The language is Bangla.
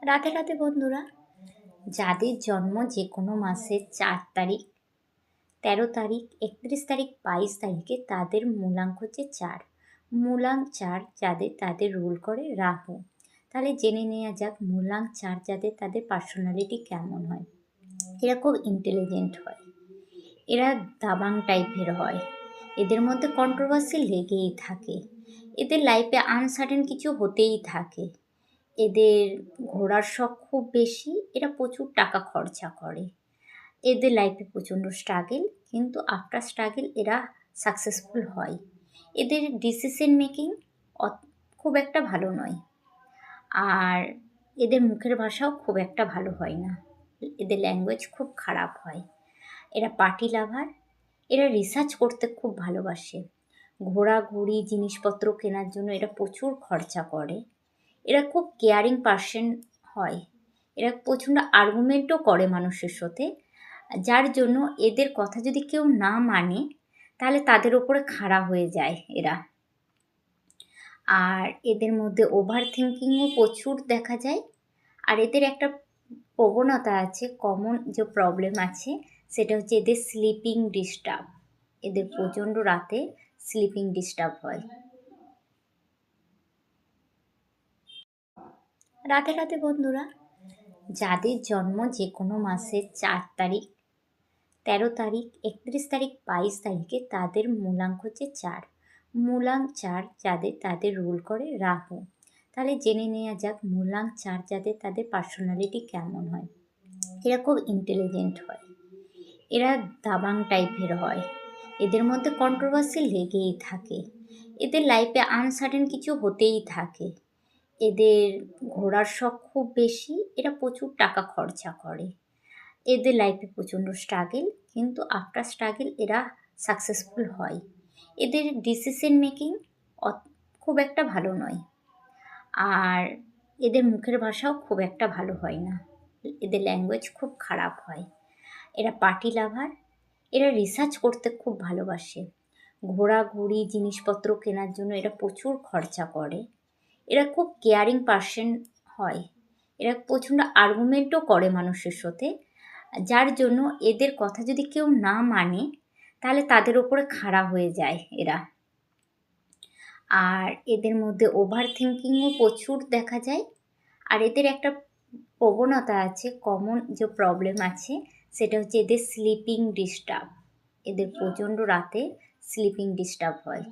রাতে রাতে বন্ধুরা, যাদের জন্ম যে কোনো মাসের 4 তারিখ, 13 তারিখ, 31 তারিখ, 22 তারিখে তাদের মূলাঙ্ক হচ্ছে 4। মূলাঙ্ক 4 যাদের, তাদের রুল করে রাহু। তাহলে জেনে নেওয়া যাক মূলাঙ্ক 4 যাদের, তাদের পার্সোনালিটি কেমন হয়। এরা খুব ইন্টেলিজেন্ট হয়, এরা দাবাং টাইপের হয়, এদের মধ্যে কন্ট্রোভার্সি লেগেই থাকে, এদের লাইফে আনসার্টেন কিছু হতেই থাকে, এদের ঘোরার শখ খুব বেশি, এরা প্রচুর টাকা খরচা করে, এদের লাইফে প্রচণ্ড স্ট্রাগেল, কিন্তু আফটার স্ট্রাগেল এরা সাকসেসফুল হয়। এদের ডিসিশন মেকিং খুব একটা ভালো নয়, আর এদের মুখের ভাষাও খুব একটা ভালো হয় না, এদের ল্যাঙ্গুয়েজ খুব খারাপ হয়। এরা পার্টি লাভার, এরা রিসার্চ করতে খুব ভালোবাসে, ঘোরাঘুরি জিনিসপত্র কেনার জন্য এরা প্রচুর খরচা করে। এরা খুব কেয়ারিং পার্সন হয়, এরা প্রচণ্ড আর্গুমেন্টও করে মানুষের সাথে, যার জন্য এদের কথা যদি কেউ না মানে তাহলে তাদের ওপরে খাড়া হয়ে যায় এরা। আর এদের মধ্যে ওভার থিঙ্কিংও প্রচুর দেখা যায়। আর এদের একটা প্রবণতা আছে, কমন যে প্রবলেম আছে সেটা হচ্ছে এদের স্লিপিং ডিস্টার্ব, এদের প্রচণ্ড রাতে স্লিপিং ডিস্টার্ব হয়। রাতে রাতে বন্ধুরা, যাদের জন্ম যে কোনো মাসের 4 তারিখ, 13 তারিখ, 31 তারিখ, 22 তারিখে তাদের মূলাঙ্ক হচ্ছে 4। মূলাঙ্ক 4 যাদের, তাদের রুল করে রাহু। তাহলে জেনে নেওয়া যাক মূলাঙ্ক 4 যাদের, তাদের পার্সোনালিটি কেমন হয়। এরা খুব ইন্টেলিজেন্ট হয়, এরা দাবাং টাইপের হয়, এদের মধ্যে কন্ট্রোভার্সি লেগেই থাকে, এদের লাইফে আনসার্টেন কিছু হতেই থাকে, এদের ঘোরার শখ খুব বেশি, এরা প্রচুর টাকা খরচা করে, এদের লাইফে প্রচণ্ড স্ট্রাগেল, কিন্তু আফটার স্ট্রাগেল এরা সাকসেসফুল হয়। এদের ডিসিশন মেকিং খুব একটা ভালো নয়, আর এদের মুখের ভাষাও খুব একটা ভালো হয় না, এদের ল্যাঙ্গুয়েজ খুব খারাপ হয়। এরা পার্টি লাভার, এরা রিসার্চ করতে খুব ভালোবাসে, ঘোরাঘুরি জিনিসপত্র কেনার জন্য এরা প্রচুর খরচা করে। এরা খুব কেয়ারিং পার্সন হয়, এরা প্রচণ্ড আর্গুমেন্টও করে মানুষের সাথে, যার জন্য এদের কথা যদি কেউ না মানে তাহলে তাদের ওপরে খাড়া হয়ে যায় এরা। আর এদের মধ্যে ওভার থিঙ্কিংও প্রচুর দেখা যায়। আর এদের একটা প্রবণতা আছে, কমন যে প্রবলেম আছে সেটা হচ্ছে এদের স্লিপিং ডিস্টার্ব, এদের প্রচণ্ড রাতে স্লিপিং ডিস্টার্ব হয়।